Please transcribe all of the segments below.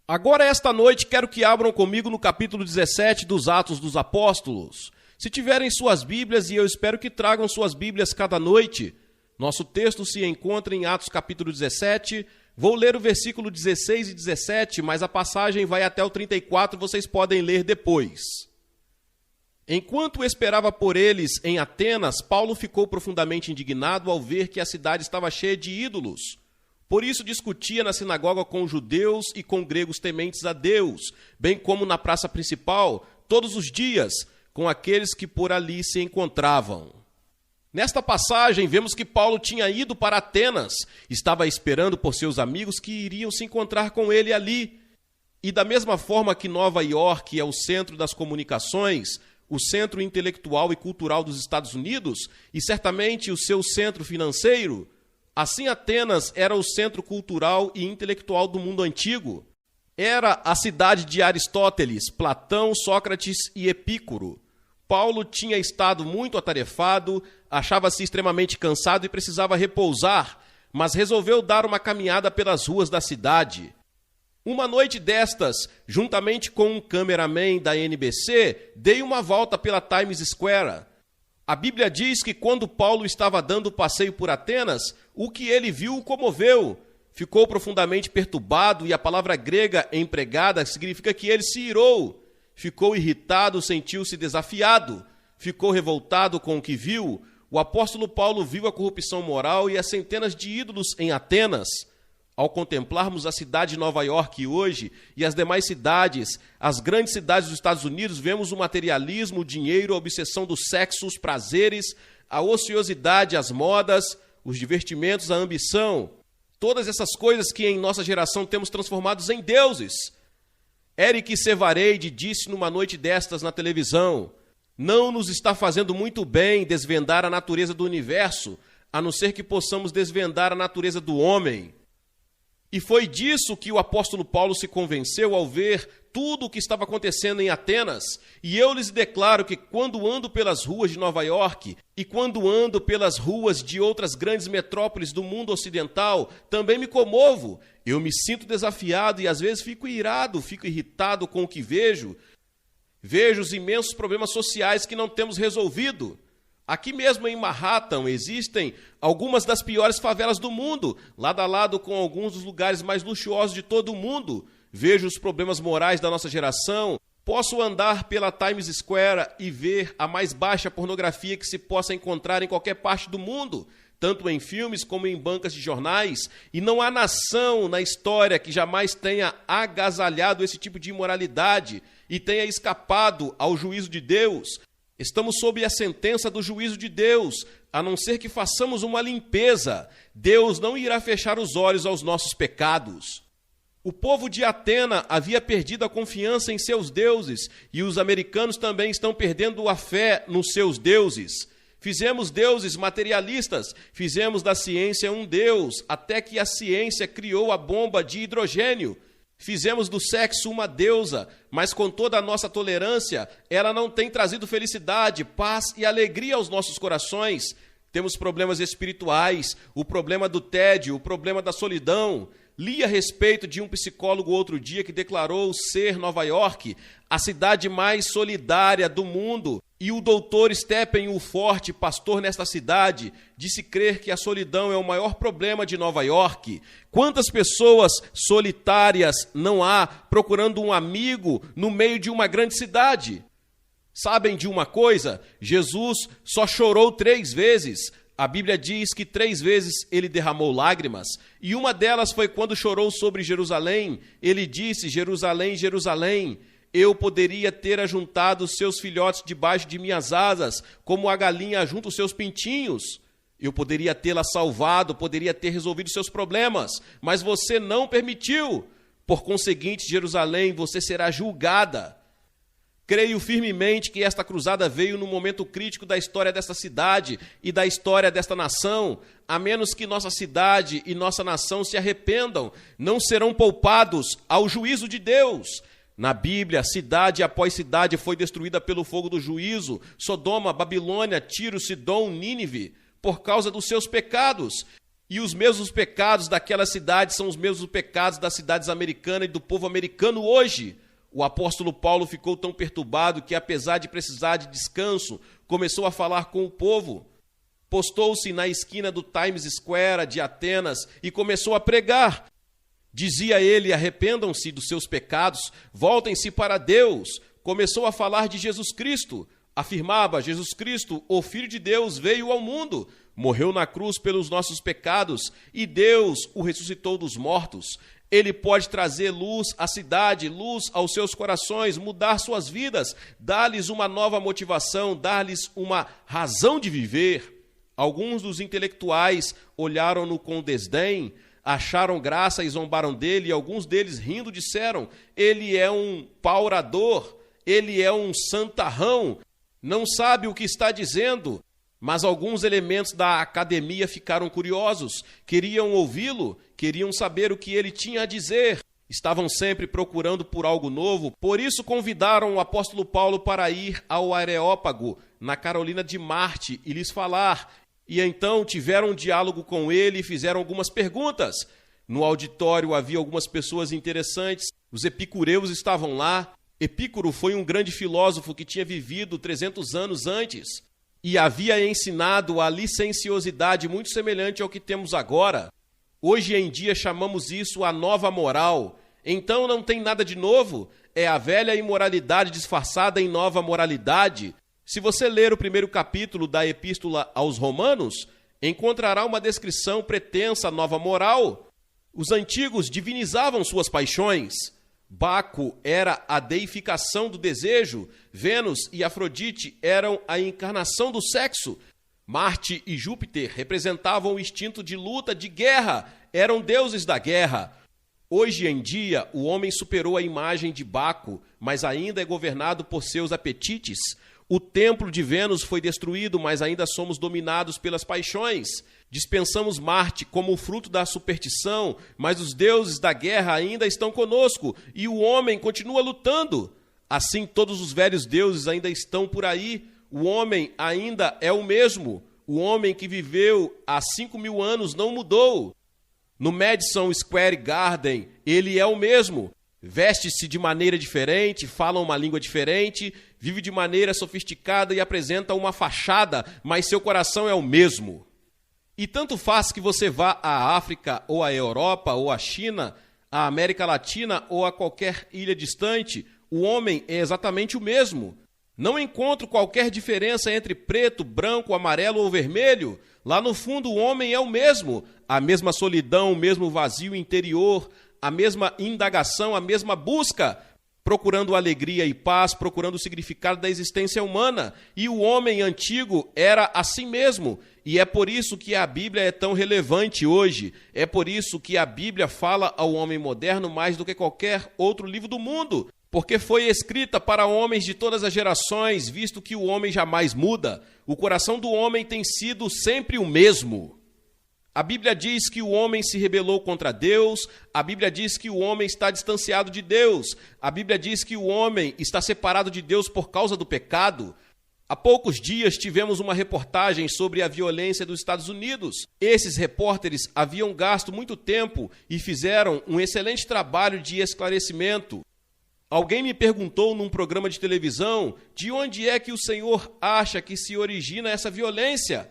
Agora, esta noite, quero que abram comigo no capítulo 17 dos Atos dos Apóstolos. Se tiverem suas Bíblias, e eu espero que tragam suas Bíblias cada noite, nosso texto se encontra em Atos capítulo 17. Vou ler o versículo 16 e 17, mas a passagem vai até o 34, vocês podem ler depois. Enquanto esperava por eles em Atenas, Paulo ficou profundamente indignado ao ver que a cidade estava cheia de ídolos. Por isso discutia na sinagoga com judeus e com gregos tementes a Deus, bem como na praça principal, todos os dias, com aqueles que por ali se encontravam. Nesta passagem, vemos que Paulo tinha ido para Atenas, estava esperando por seus amigos que iriam se encontrar com ele ali. E da mesma forma que Nova York é o centro das comunicações, o centro intelectual e cultural dos Estados Unidos, e certamente o seu centro financeiro, assim Atenas era o centro cultural e intelectual do mundo antigo. Era a cidade de Aristóteles, Platão, Sócrates e Epícoro. Paulo tinha estado muito atarefado, achava-se extremamente cansado e precisava repousar, mas resolveu dar uma caminhada pelas ruas da cidade. Uma noite destas, juntamente com um cameraman da NBC, dei uma volta pela Times Square. A Bíblia diz que quando Paulo estava dando o passeio por Atenas, o que ele viu o comoveu. Ficou profundamente perturbado e a palavra grega empregada significa que ele se irou. Ficou irritado, sentiu-se desafiado, ficou revoltado com o que viu. O apóstolo Paulo viu a corrupção moral e as centenas de ídolos em Atenas. Ao contemplarmos a cidade de Nova York hoje e as demais cidades, as grandes cidades dos Estados Unidos, vemos o materialismo, o dinheiro, a obsessão do sexo, os prazeres, a ociosidade, as modas, os divertimentos, a ambição. Todas essas coisas que em nossa geração temos transformados em deuses. Eric Sevareid disse numa noite destas na televisão: não nos está fazendo muito bem desvendar a natureza do universo, a não ser que possamos desvendar a natureza do homem. E foi disso que o apóstolo Paulo se convenceu ao ver tudo o que estava acontecendo em Atenas. E eu lhes declaro que quando ando pelas ruas de Nova York e quando ando pelas ruas de outras grandes metrópoles do mundo ocidental, também me comovo. Eu me sinto desafiado e às vezes fico irado, fico irritado com o que vejo. Vejo os imensos problemas sociais que não temos resolvido. Aqui mesmo em Manhattan existem algumas das piores favelas do mundo, lado a lado com alguns dos lugares mais luxuosos de todo o mundo. Vejo os problemas morais da nossa geração. Posso andar pela Times Square e ver a mais baixa pornografia que se possa encontrar em qualquer parte do mundo, tanto em filmes como em bancas de jornais, e não há nação na história que jamais tenha agasalhado esse tipo de imoralidade e tenha escapado ao juízo de Deus. Estamos sob a sentença do juízo de Deus, a não ser que façamos uma limpeza. Deus não irá fechar os olhos aos nossos pecados. O povo de Atena havia perdido a confiança em seus deuses, e os americanos também estão perdendo a fé nos seus deuses. Fizemos deuses materialistas, fizemos da ciência um deus, até que a ciência criou a bomba de hidrogênio. Fizemos do sexo uma deusa, mas com toda a nossa tolerância, ela não tem trazido felicidade, paz e alegria aos nossos corações. Temos problemas espirituais, o problema do tédio, o problema da solidão. Li a respeito de um psicólogo outro dia que declarou ser Nova York a cidade mais solidária do mundo. E o doutor Steppenwolf, pastor nesta cidade, disse crer que a solidão é o maior problema de Nova York. Quantas pessoas solitárias não há procurando um amigo no meio de uma grande cidade? Sabem de uma coisa? Jesus só chorou 3 vezes. A Bíblia diz que 3 vezes ele derramou lágrimas, e uma delas foi quando chorou sobre Jerusalém. Ele disse: Jerusalém, Jerusalém, eu poderia ter ajuntado os seus filhotes debaixo de minhas asas, como a galinha ajunta os seus pintinhos. Eu poderia tê-la salvado, poderia ter resolvido seus problemas, mas você não permitiu. Por conseguinte, Jerusalém, você será julgada. Creio firmemente que esta cruzada veio no momento crítico da história desta cidade e da história desta nação. A menos que nossa cidade e nossa nação se arrependam, não serão poupados ao juízo de Deus. Na Bíblia, cidade após cidade foi destruída pelo fogo do juízo. Sodoma, Babilônia, Tiro, Sidom, Nínive, por causa dos seus pecados. E os mesmos pecados daquela cidade são os mesmos pecados das cidades americanas e do povo americano hoje. O apóstolo Paulo ficou tão perturbado que, apesar de precisar de descanso, começou a falar com o povo. Postou-se na esquina do Times Square de Atenas e começou a pregar. Dizia ele: arrependam-se dos seus pecados, voltem-se para Deus. Começou a falar de Jesus Cristo. Afirmava: Jesus Cristo, o Filho de Deus, veio ao mundo, morreu na cruz pelos nossos pecados e Deus o ressuscitou dos mortos. Ele pode trazer luz à cidade, luz aos seus corações, mudar suas vidas, dar-lhes uma nova motivação, dar-lhes uma razão de viver. Alguns dos intelectuais olharam-no com desdém, acharam graça e zombaram dele, e alguns deles, rindo, disseram: ele é um paurador, ele é um santarrão, não sabe o que está dizendo. Mas alguns elementos da academia ficaram curiosos, queriam ouvi-lo, queriam saber o que ele tinha a dizer. Estavam sempre procurando por algo novo, por isso convidaram o apóstolo Paulo para ir ao Areópago, na Carolina de Marte, e lhes falar. E então tiveram um diálogo com ele e fizeram algumas perguntas. No auditório havia algumas pessoas interessantes, os epicureus estavam lá. Epícuro foi um grande filósofo que tinha vivido 300 anos antes e havia ensinado a licenciosidade muito semelhante ao que temos agora. Hoje em dia chamamos isso a nova moral. Então não tem nada de novo, é a velha imoralidade disfarçada em nova moralidade. Se você ler o primeiro capítulo da Epístola aos Romanos, encontrará uma descrição pretensa nova moral. Os antigos divinizavam suas paixões. Baco era a deificação do desejo, Vênus e Afrodite eram a encarnação do sexo, Marte e Júpiter representavam o instinto de luta, de guerra, eram deuses da guerra. Hoje em dia, o homem superou a imagem de Baco, mas ainda é governado por seus apetites. O templo de Vênus foi destruído, mas ainda somos dominados pelas paixões. Dispensamos Marte como o fruto da superstição, mas os deuses da guerra ainda estão conosco e o homem continua lutando. Assim, todos os velhos deuses ainda estão por aí. O homem ainda é o mesmo. O homem que viveu há 5.000 anos não mudou. No Madison Square Garden, ele é o mesmo. Veste-se de maneira diferente, fala uma língua diferente, vive de maneira sofisticada e apresenta uma fachada, mas seu coração é o mesmo. E tanto faz que você vá à África, ou à Europa, ou à China, à América Latina, ou a qualquer ilha distante, o homem é exatamente o mesmo. Não encontro qualquer diferença entre preto, branco, amarelo ou vermelho. Lá no fundo o homem é o mesmo. A mesma solidão, o mesmo vazio interior, a mesma indagação, a mesma busca, procurando alegria e paz, procurando o significado da existência humana. E o homem antigo era assim mesmo. E é por isso que a Bíblia é tão relevante hoje. É por isso que a Bíblia fala ao homem moderno mais do que qualquer outro livro do mundo. Porque foi escrita para homens de todas as gerações, visto que o homem jamais muda. O coração do homem tem sido sempre o mesmo. A Bíblia diz que o homem se rebelou contra Deus, a Bíblia diz que o homem está distanciado de Deus, a Bíblia diz que o homem está separado de Deus por causa do pecado. Há poucos dias tivemos uma reportagem sobre a violência dos Estados Unidos. Esses repórteres haviam gasto muito tempo e fizeram um excelente trabalho de esclarecimento. Alguém me perguntou num programa de televisão de onde é que o Senhor acha que se origina essa violência?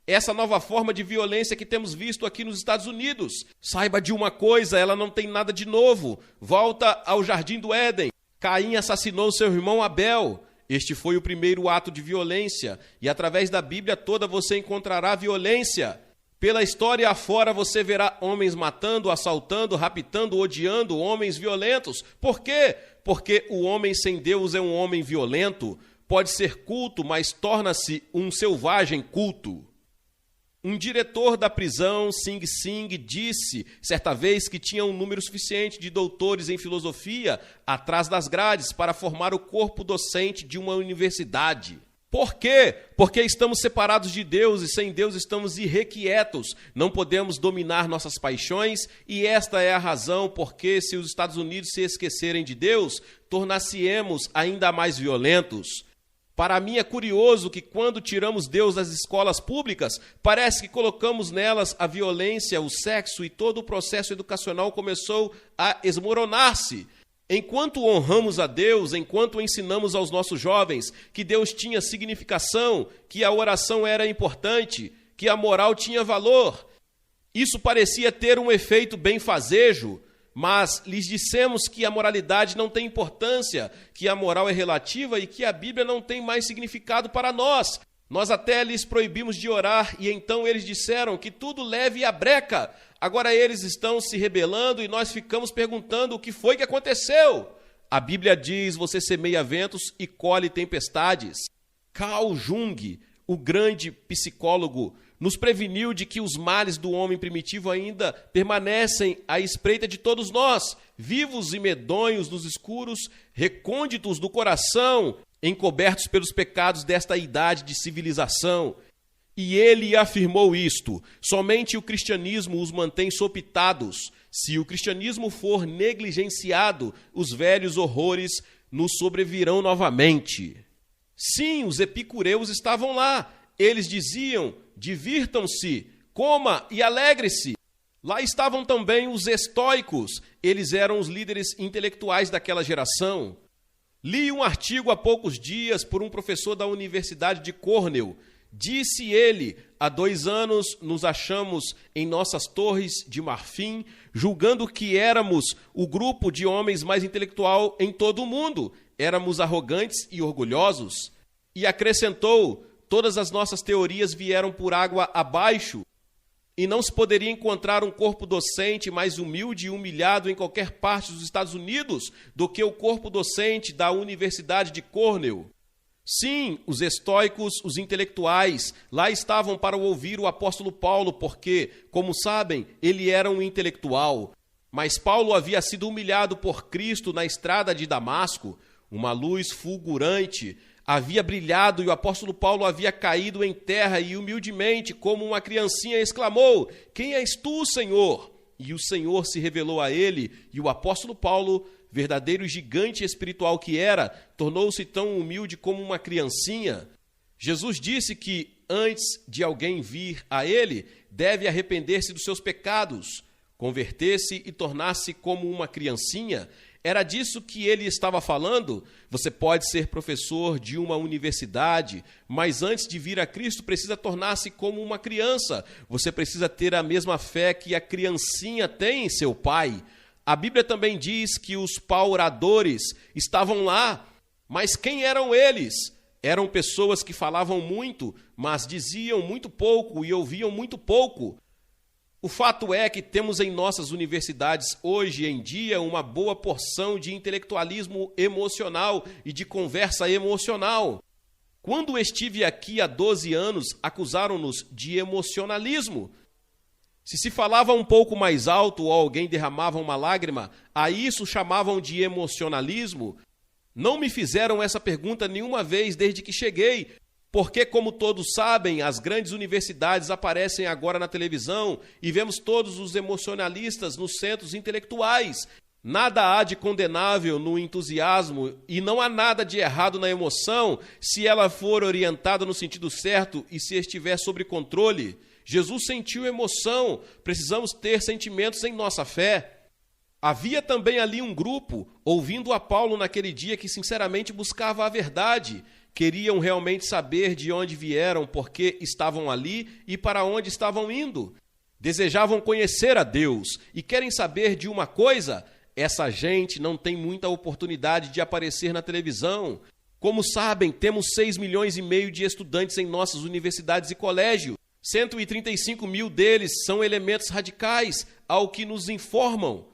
Essa nova forma de violência que temos visto aqui nos Estados Unidos. Saiba de uma coisa, ela não tem nada de novo. Volta ao Jardim do Éden. Caim assassinou seu irmão Abel. Este foi o primeiro ato de violência. E através da Bíblia toda você encontrará violência. Pela história afora você verá homens matando, assaltando, raptando, odiando, homens violentos. Por quê? Porque o homem sem Deus é um homem violento. Pode ser culto, mas torna-se um selvagem culto. Um diretor da prisão, Sing Sing, disse certa vez que tinha um número suficiente de doutores em filosofia atrás das grades para formar o corpo docente de uma universidade. Por quê? Porque estamos separados de Deus e sem Deus estamos irrequietos. Não podemos dominar nossas paixões e esta é a razão porque se os Estados Unidos se esquecerem de Deus, tornar-se-emos ainda mais violentos. Para mim é curioso que quando tiramos Deus das escolas públicas, parece que colocamos nelas a violência, o sexo e todo o processo educacional começou a esmoronar-se. Enquanto honramos a Deus, enquanto ensinamos aos nossos jovens que Deus tinha significação, que a oração era importante, que a moral tinha valor, isso parecia ter um efeito benfazejo, mas lhes dissemos que a moralidade não tem importância, que a moral é relativa e que a Bíblia não tem mais significado para nós. Nós até lhes proibimos de orar e então eles disseram que tudo leve à breca. Agora eles estão se rebelando e nós ficamos perguntando o que foi que aconteceu. A Bíblia diz: você semeia ventos e colhe tempestades. Carl Jung, o grande psicólogo, nos preveniu de que os males do homem primitivo ainda permanecem à espreita de todos nós, vivos e medonhos nos escuros, recônditos do coração, encobertos pelos pecados desta idade de civilização. E ele afirmou isto: somente o cristianismo os mantém sopitados. Se o cristianismo for negligenciado, os velhos horrores nos sobrevirão novamente. Sim, os epicureus estavam lá. Eles diziam: divirtam-se, coma e alegre-se. Lá estavam também os estoicos. Eles eram os líderes intelectuais daquela geração. Li um artigo há poucos dias por um professor da Universidade de Cornell. Disse ele: há 2 anos nos achamos em nossas torres de marfim, julgando que éramos o grupo de homens mais intelectual em todo o mundo. Éramos arrogantes e orgulhosos. E acrescentou: todas as nossas teorias vieram por água abaixo, e não se poderia encontrar um corpo docente mais humilde e humilhado em qualquer parte dos Estados Unidos do que o corpo docente da Universidade de Cornell. Sim, os estoicos, os intelectuais, lá estavam para ouvir o apóstolo Paulo, porque, como sabem, ele era um intelectual. Mas Paulo havia sido humilhado por Cristo na estrada de Damasco. Uma luz fulgurante havia brilhado e o apóstolo Paulo havia caído em terra e humildemente, como uma criancinha, exclamou: quem és tu, Senhor? E o Senhor se revelou a ele, e o apóstolo Paulo, verdadeiro gigante espiritual que era, tornou-se tão humilde como uma criancinha. Jesus disse que antes de alguém vir a ele, deve arrepender-se dos seus pecados, converter-se e tornar-se como uma criancinha. Era disso que ele estava falando? Você pode ser professor de uma universidade, mas antes de vir a Cristo precisa tornar-se como uma criança. Você precisa ter a mesma fé que a criancinha tem em seu pai. A Bíblia também diz que os pauradores estavam lá, mas quem eram eles? Eram pessoas que falavam muito, mas diziam muito pouco e ouviam muito pouco. O fato é que temos em nossas universidades hoje em dia uma boa porção de intelectualismo emocional e de conversa emocional. Quando estive aqui há 12 anos, acusaram-nos de emocionalismo. Se falava um pouco mais alto ou alguém derramava uma lágrima, a isso chamavam de emocionalismo. Não me fizeram essa pergunta nenhuma vez desde que cheguei, porque, como todos sabem, as grandes universidades aparecem agora na televisão e vemos todos os emocionalistas nos centros intelectuais. Nada há de condenável no entusiasmo e não há nada de errado na emoção se ela for orientada no sentido certo e se estiver sob controle. Jesus sentiu emoção, precisamos ter sentimentos em nossa fé. Havia também ali um grupo, ouvindo a Paulo naquele dia, que sinceramente buscava a verdade. Queriam realmente saber de onde vieram, por que estavam ali e para onde estavam indo. Desejavam conhecer a Deus e querem saber de uma coisa: essa gente não tem muita oportunidade de aparecer na televisão. Como sabem, temos 6,5 milhões de estudantes em nossas universidades e colégios. 135 mil deles são elementos radicais, ao que nos informam.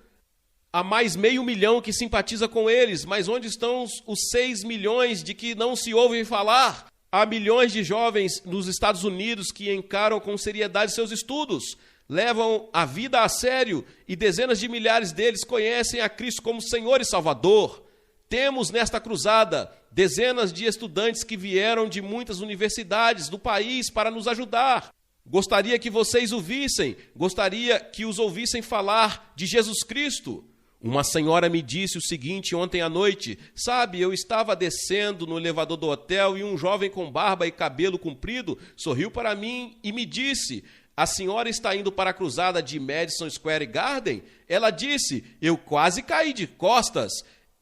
Há mais 500 mil que simpatiza com eles, mas onde estão os 6 milhões de que não se ouvem falar? Há milhões de jovens nos Estados Unidos que encaram com seriedade seus estudos, levam a vida a sério e dezenas de milhares deles conhecem a Cristo como Senhor e Salvador. Temos nesta cruzada dezenas de estudantes que vieram de muitas universidades do país para nos ajudar. Gostaria que vocês o vissem, gostaria que os ouvissem falar de Jesus Cristo. Uma senhora me disse o seguinte ontem à noite: sabe, eu estava descendo no elevador do hotel e um jovem com barba e cabelo comprido sorriu para mim e me disse: a senhora está indo para a cruzada de Madison Square Garden? Ela disse: eu quase caí de costas.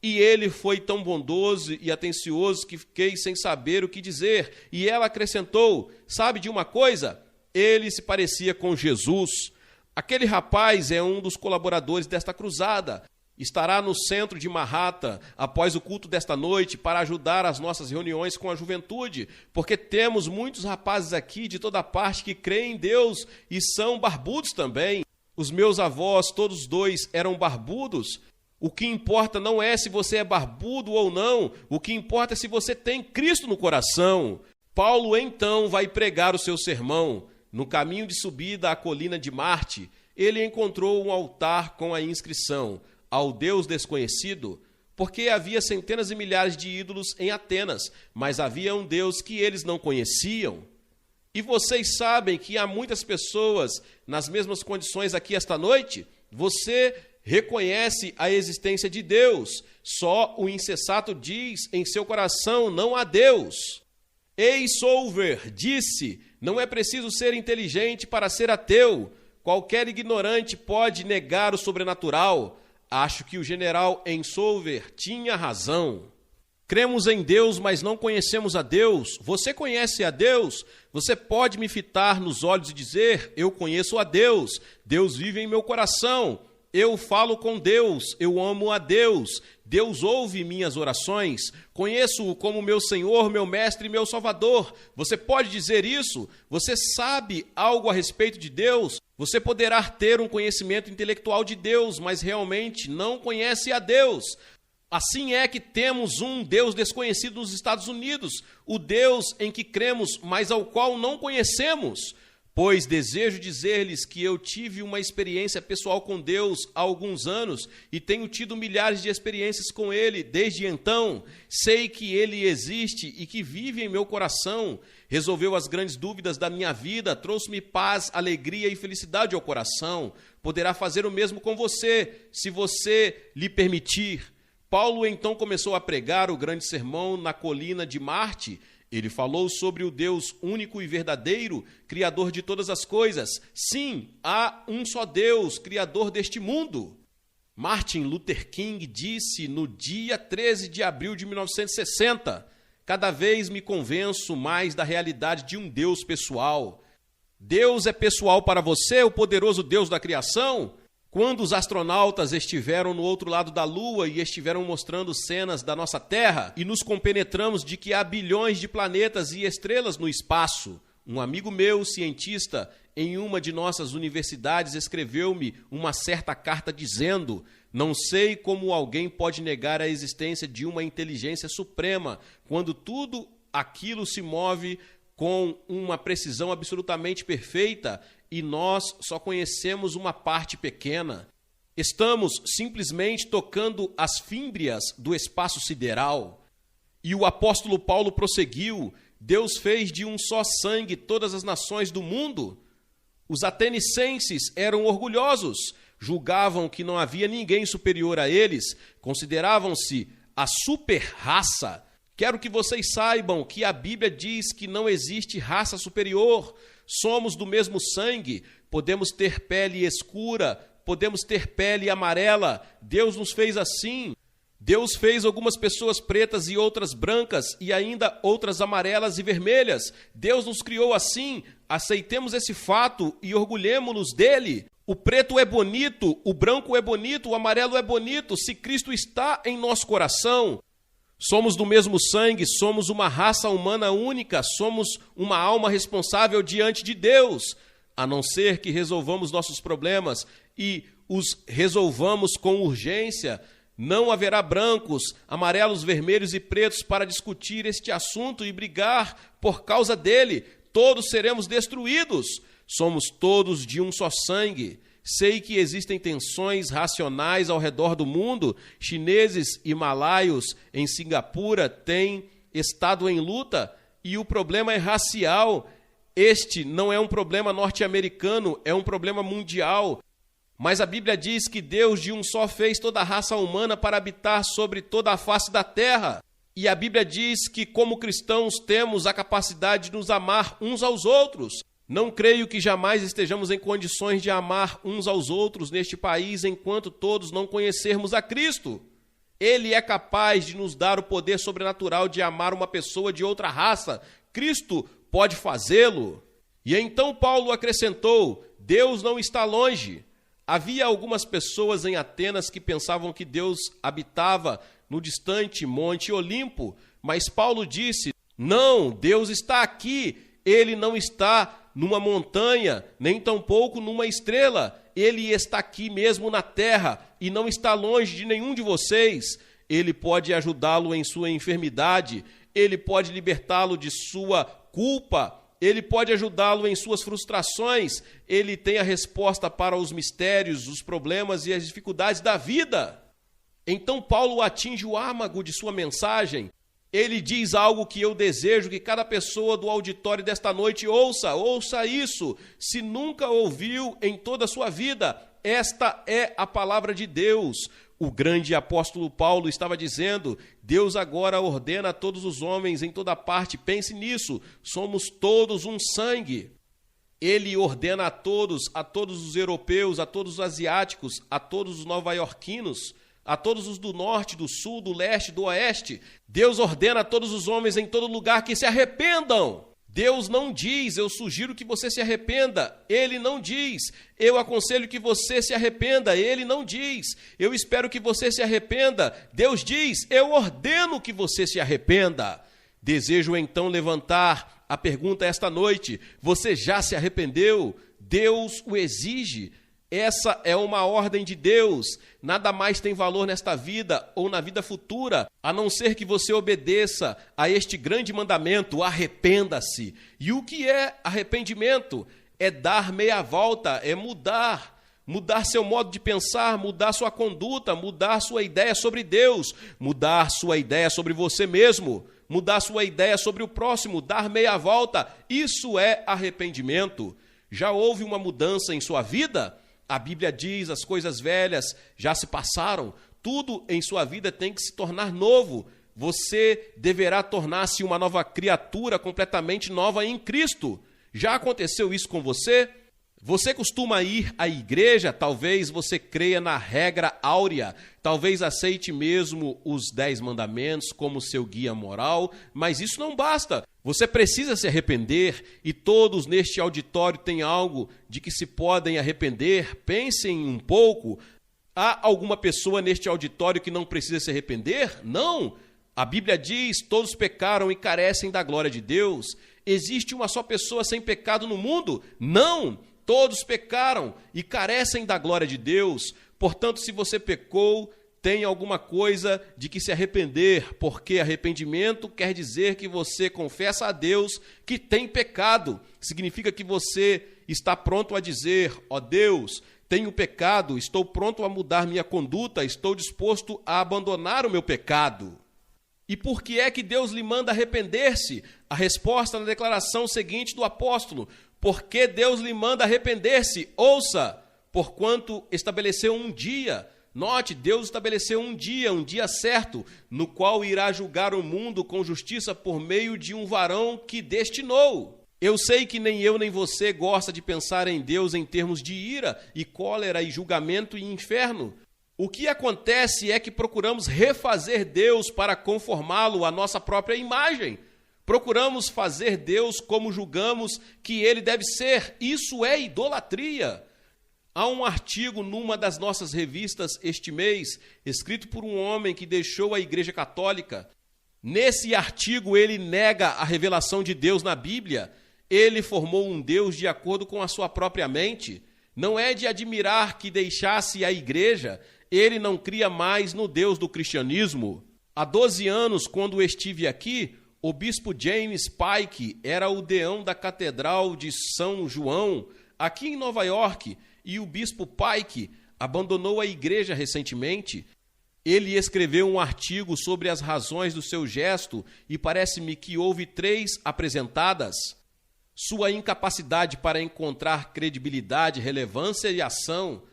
E ele foi tão bondoso e atencioso que fiquei sem saber o que dizer. E ela acrescentou: sabe de uma coisa? Ele se parecia com Jesus. Aquele rapaz é um dos colaboradores desta cruzada. Estará no centro de Manhattan após o culto desta noite para ajudar as nossas reuniões com a juventude, porque temos muitos rapazes aqui de toda parte que creem em Deus e são barbudos também. Os meus avós, todos dois, eram barbudos. O que importa não é se você é barbudo ou não, o que importa é se você tem Cristo no coração. Paulo então vai pregar o seu sermão. No caminho de subida à colina de Marte, ele encontrou um altar com a inscrição: ao Deus desconhecido, porque havia centenas e milhares de ídolos em Atenas, mas havia um Deus que eles não conheciam. E vocês sabem que há muitas pessoas nas mesmas condições aqui esta noite? Você reconhece a existência de Deus, só o insensato diz em seu coração: não há Deus. Solver disse: não é preciso ser inteligente para ser ateu. Qualquer ignorante pode negar o sobrenatural. Acho que o general Solver tinha razão. Cremos em Deus, mas não conhecemos a Deus. Você conhece a Deus? Você pode me fitar nos olhos e dizer: eu conheço a Deus. Deus vive em meu coração. Eu falo com Deus, eu amo a Deus, Deus ouve minhas orações, conheço-o como meu Senhor, meu Mestre e meu Salvador. Você pode dizer isso? Você sabe algo a respeito de Deus? Você poderá ter um conhecimento intelectual de Deus, mas realmente não conhece a Deus. Assim é que temos um Deus desconhecido nos Estados Unidos, o Deus em que cremos, mas ao qual não conhecemos. Pois desejo dizer-lhes que eu tive uma experiência pessoal com Deus há alguns anos e tenho tido milhares de experiências com Ele desde então. Sei que Ele existe e que vive em meu coração. Resolveu as grandes dúvidas da minha vida, trouxe-me paz, alegria e felicidade ao coração. Poderá fazer o mesmo com você, se você lhe permitir. Paulo então começou a pregar o grande sermão na colina de Marte. Ele falou sobre o Deus único e verdadeiro, Criador de todas as coisas. Sim, há um só Deus, Criador deste mundo. Martin Luther King disse no dia 13 de abril de 1960, cada vez me convenço mais da realidade de um Deus pessoal. Deus é pessoal para você, o poderoso Deus da criação? Quando os astronautas estiveram no outro lado da Lua e estiveram mostrando cenas da nossa Terra e nos compenetramos de que há bilhões de planetas e estrelas no espaço, um amigo meu, cientista, em uma de nossas universidades, escreveu-me uma certa carta dizendo: não sei como alguém pode negar a existência de uma inteligência suprema quando tudo aquilo se move com uma precisão absolutamente perfeita e nós só conhecemos uma parte pequena. Estamos simplesmente tocando as fímbrias do espaço sideral. E o apóstolo Paulo prosseguiu: Deus fez de um só sangue todas as nações do mundo. Os atenicenses eram orgulhosos, julgavam que não havia ninguém superior a eles, consideravam-se a super-raça. Quero que vocês saibam que a Bíblia diz que não existe raça superior. Somos do mesmo sangue, podemos ter pele escura, podemos ter pele amarela. Deus nos fez assim. Deus fez algumas pessoas pretas e outras brancas e ainda outras amarelas e vermelhas. Deus nos criou assim. Aceitemos esse fato e orgulhemo-nos dele. O preto é bonito, o branco é bonito, o amarelo é bonito, se Cristo está em nosso coração. Somos do mesmo sangue, somos uma raça humana única, somos uma alma responsável diante de Deus. A não ser que resolvamos nossos problemas e os resolvamos com urgência, não haverá brancos, amarelos, vermelhos e pretos para discutir este assunto e brigar por causa dele. Todos seremos destruídos. Somos todos de um só sangue. Sei que existem tensões racionais ao redor do mundo. Chineses e malaios em Singapura têm estado em luta e o problema é racial. Este não é um problema norte-americano, é um problema mundial. Mas a Bíblia diz que Deus de um só fez toda a raça humana para habitar sobre toda a face da terra. E a Bíblia diz que, como cristãos, temos a capacidade de nos amar uns aos outros. Não creio que jamais estejamos em condições de amar uns aos outros neste país enquanto todos não conhecermos a Cristo. Ele é capaz de nos dar o poder sobrenatural de amar uma pessoa de outra raça. Cristo pode fazê-lo. E então Paulo acrescentou: Deus não está longe. Havia algumas pessoas em Atenas que pensavam que Deus habitava no distante Monte Olimpo, mas Paulo disse: não, Deus está aqui. Ele não está numa montanha, nem tampouco numa estrela. Ele está aqui mesmo na terra e não está longe de nenhum de vocês. Ele pode ajudá-lo em sua enfermidade, ele pode libertá-lo de sua culpa, ele pode ajudá-lo em suas frustrações. Ele tem a resposta para os mistérios, os problemas e as dificuldades da vida. Então Paulo atinge o âmago de sua mensagem. Ele diz algo que eu desejo que cada pessoa do auditório desta noite ouça isso. Se nunca ouviu em toda a sua vida, esta é a palavra de Deus. O grande apóstolo Paulo estava dizendo: Deus agora ordena a todos os homens em toda parte, pense nisso, somos todos um sangue. Ele ordena a todos os europeus, a todos os asiáticos, a todos os nova-iorquinos, a todos os do norte, do sul, do leste, do oeste. Deus ordena a todos os homens em todo lugar que se arrependam. Deus não diz: eu sugiro que você se arrependa. Ele não diz: eu aconselho que você se arrependa. Ele não diz: eu espero que você se arrependa. Deus diz: eu ordeno que você se arrependa. Desejo então levantar a pergunta esta noite: você já se arrependeu? Deus o exige. Essa é uma ordem de Deus. Nada mais tem valor nesta vida ou na vida futura, a não ser que você obedeça a este grande mandamento: arrependa-se. E o que é arrependimento? É dar meia volta, é mudar seu modo de pensar, mudar sua conduta, mudar sua ideia sobre Deus, mudar sua ideia sobre você mesmo, mudar sua ideia sobre o próximo, dar meia volta. Isso é arrependimento. Já houve uma mudança em sua vida? A Bíblia diz: as coisas velhas já se passaram, tudo em sua vida tem que se tornar novo. Você deverá tornar-se uma nova criatura, completamente nova em Cristo. Já aconteceu isso com você? Você costuma ir à igreja? Talvez você creia na regra áurea, talvez aceite mesmo os 10 mandamentos como seu guia moral, mas isso não basta. Você precisa se arrepender, e todos neste auditório têm algo de que se podem arrepender. Pensem um pouco. Há alguma pessoa neste auditório que não precisa se arrepender? Não. A Bíblia diz: todos pecaram e carecem da glória de Deus. Existe uma só pessoa sem pecado no mundo? Não. Todos pecaram e carecem da glória de Deus. Portanto, se você pecou, tem alguma coisa de que se arrepender, porque arrependimento quer dizer que você confessa a Deus que tem pecado. Significa que você está pronto a dizer: ó Deus, tenho pecado, estou pronto a mudar minha conduta, estou disposto a abandonar o meu pecado. E por que é que Deus lhe manda arrepender-se? A resposta na declaração seguinte do apóstolo: porque Deus lhe manda arrepender-se? Ouça: porquanto estabeleceu um dia. Note, Deus estabeleceu um dia certo, no qual irá julgar o mundo com justiça por meio de um varão que destinou. Eu sei que nem eu nem você gosta de pensar em Deus em termos de ira e cólera e julgamento e inferno. O que acontece é que procuramos refazer Deus para conformá-lo à nossa própria imagem. Procuramos fazer Deus como julgamos que ele deve ser. Isso é idolatria. Há um artigo numa das nossas revistas este mês, escrito por um homem que deixou a Igreja Católica. Nesse artigo ele nega a revelação de Deus na Bíblia. Ele formou um Deus de acordo com a sua própria mente. Não é de admirar que deixasse a igreja. Ele não cria mais no Deus do cristianismo. Há 12 anos, quando estive aqui, o bispo James Pike era o deão da Catedral de São João, aqui em Nova York, e o bispo Pike abandonou a igreja recentemente. Ele escreveu um artigo sobre as razões do seu gesto e parece-me que houve 3 apresentadas. Sua incapacidade para encontrar credibilidade, relevância e ação.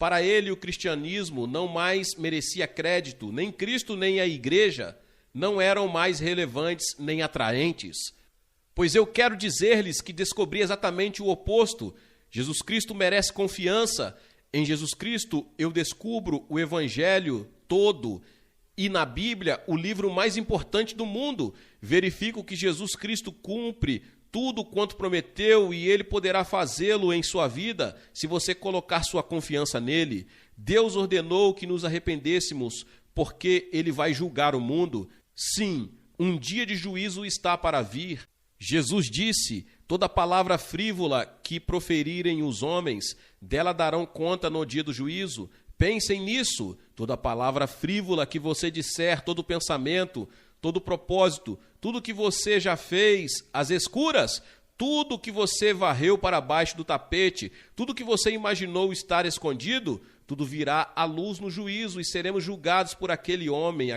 Para ele, o cristianismo não mais merecia crédito, nem Cristo nem a igreja não eram mais relevantes nem atraentes. Pois eu quero dizer-lhes que descobri exatamente o oposto. Jesus Cristo merece confiança. Em Jesus Cristo eu descubro o Evangelho todo e na Bíblia o livro mais importante do mundo. Verifico que Jesus Cristo cumpre tudo quanto prometeu e ele poderá fazê-lo em sua vida se você colocar sua confiança nele. Deus ordenou que nos arrependêssemos porque ele vai julgar o mundo. Sim, um dia de juízo está para vir. Jesus disse: toda palavra frívola que proferirem os homens, dela darão conta no dia do juízo. Pensem nisso. Toda palavra frívola que você disser, todo pensamento, todo propósito, tudo que você já fez às escuras, tudo que você varreu para baixo do tapete, tudo que você imaginou estar escondido, tudo virá à luz no juízo e seremos julgados por aquele homem,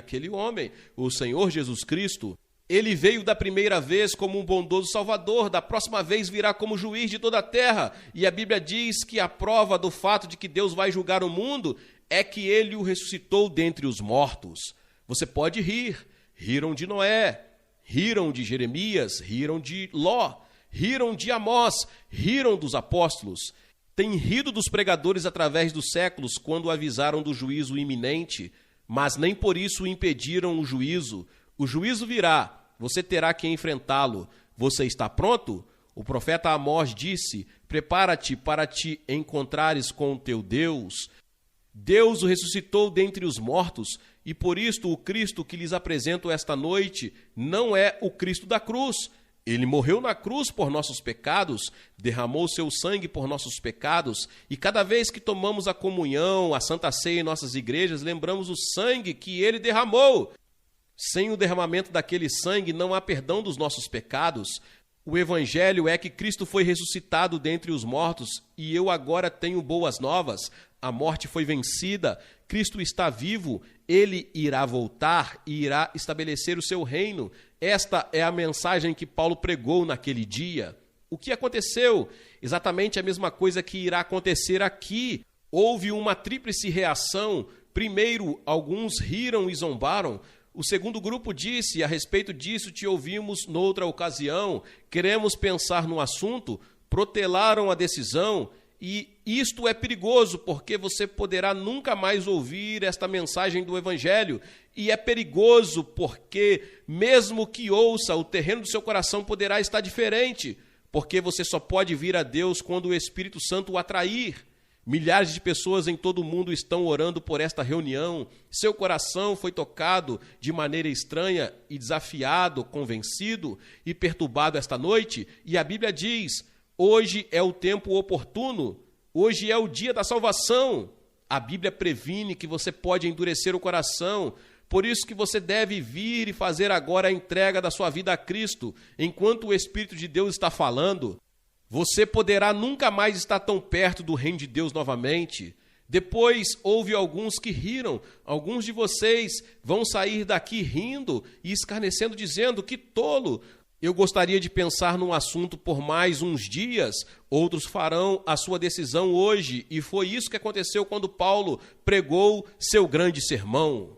o Senhor Jesus Cristo. Ele veio da primeira vez como um bondoso Salvador, da próxima vez virá como juiz de toda a terra. E a Bíblia diz que a prova do fato de que Deus vai julgar o mundo é que ele o ressuscitou dentre os mortos. Você pode rir. Riram de Noé, riram de Jeremias, riram de Ló, riram de Amós, riram dos apóstolos. Têm rido dos pregadores através dos séculos quando avisaram do juízo iminente, mas nem por isso impediram o juízo. O juízo virá, você terá que enfrentá-lo. Você está pronto? O profeta Amós disse: prepara-te para te encontrares com o teu Deus. Deus o ressuscitou dentre os mortos, e por isto o Cristo que lhes apresento esta noite não é o Cristo da cruz. Ele morreu na cruz por nossos pecados, derramou seu sangue por nossos pecados, e cada vez que tomamos a comunhão, a Santa Ceia em nossas igrejas, lembramos o sangue que ele derramou. Sem o derramamento daquele sangue não há perdão dos nossos pecados. O Evangelho é que Cristo foi ressuscitado dentre os mortos e eu agora tenho boas novas. A morte foi vencida, Cristo está vivo, ele irá voltar e irá estabelecer o seu reino. Esta é a mensagem que Paulo pregou naquele dia. O que aconteceu? Exatamente a mesma coisa que irá acontecer aqui. Houve uma tríplice reação. Primeiro, alguns riram e zombaram. O segundo grupo disse: a respeito disso te ouvimos noutra ocasião, queremos pensar no assunto, protelaram a decisão, e isto é perigoso, porque você poderá nunca mais ouvir esta mensagem do Evangelho, e é perigoso porque, mesmo que ouça, o terreno do seu coração poderá estar diferente, porque você só pode vir a Deus quando o Espírito Santo o atrair. Milhares de pessoas em todo o mundo estão orando por esta reunião. Seu coração foi tocado de maneira estranha e desafiado, convencido e perturbado esta noite. E a Bíblia diz: hoje é o tempo oportuno, hoje é o dia da salvação. A Bíblia previne que você pode endurecer o coração, por isso que você deve vir e fazer agora a entrega da sua vida a Cristo, enquanto o Espírito de Deus está falando. Você poderá nunca mais estar tão perto do reino de Deus novamente. Depois houve alguns que riram. Alguns de vocês vão sair daqui rindo e escarnecendo, dizendo: que tolo! Eu gostaria de pensar num assunto por mais uns dias. Outros farão a sua decisão hoje. E foi isso que aconteceu quando Paulo pregou seu grande sermão.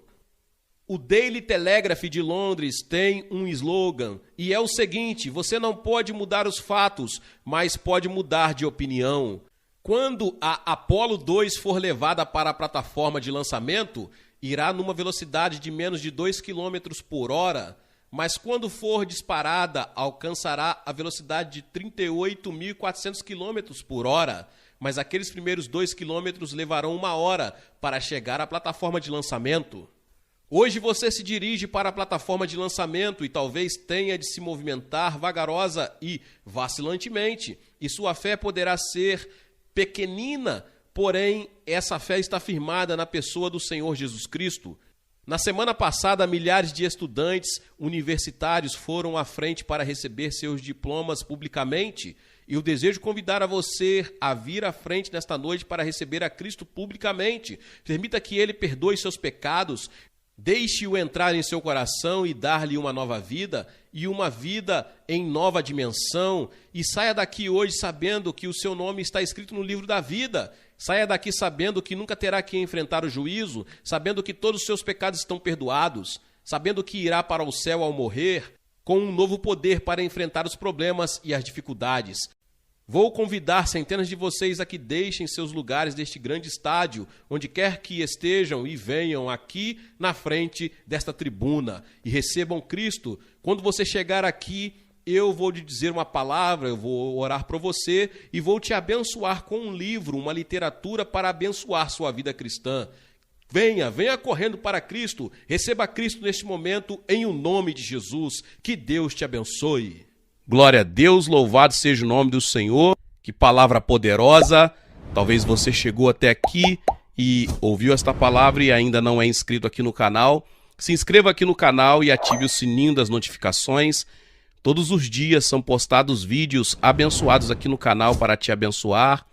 O Daily Telegraph de Londres tem um slogan, e é o seguinte: você não pode mudar os fatos, mas pode mudar de opinião. Quando a Apollo 2 for levada para a plataforma de lançamento, irá numa velocidade de menos de 2 km por hora, mas quando for disparada, alcançará a velocidade de 38.400 km por hora. Mas aqueles primeiros 2 quilômetros levarão 1 hora para chegar à plataforma de lançamento. Hoje você se dirige para a plataforma de lançamento e talvez tenha de se movimentar vagarosa e vacilantemente, e sua fé poderá ser pequenina, porém essa fé está firmada na pessoa do Senhor Jesus Cristo. Na semana passada, milhares de estudantes universitários foram à frente para receber seus diplomas publicamente, e eu desejo convidar a você a vir à frente nesta noite para receber a Cristo publicamente. Permita que Ele perdoe seus pecados. Deixe-o entrar em seu coração e dar-lhe uma nova vida, e uma vida em nova dimensão. E saia daqui hoje sabendo que o seu nome está escrito no livro da vida. Saia daqui sabendo que nunca terá que enfrentar o juízo, sabendo que todos os seus pecados estão perdoados, sabendo que irá para o céu ao morrer, com um novo poder para enfrentar os problemas e as dificuldades. Vou convidar centenas de vocês a que deixem seus lugares deste grande estádio, onde quer que estejam, e venham aqui na frente desta tribuna e recebam Cristo. Quando você chegar aqui, eu vou te dizer uma palavra, eu vou orar por você e vou te abençoar com um livro, uma literatura para abençoar sua vida cristã. Venha correndo para Cristo, receba Cristo neste momento em o nome de Jesus. Que Deus te abençoe. Glória a Deus, louvado seja o nome do Senhor. Que palavra poderosa. Talvez você chegou até aqui e ouviu esta palavra e ainda não é inscrito aqui no canal. Se inscreva aqui no canal e ative o sininho das notificações. Todos os dias são postados vídeos abençoados aqui no canal para te abençoar.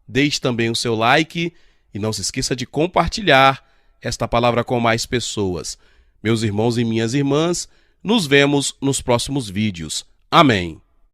Deixe também o seu like e não se esqueça de compartilhar esta palavra com mais pessoas. Meus irmãos e minhas irmãs, nos vemos nos próximos vídeos. Amém.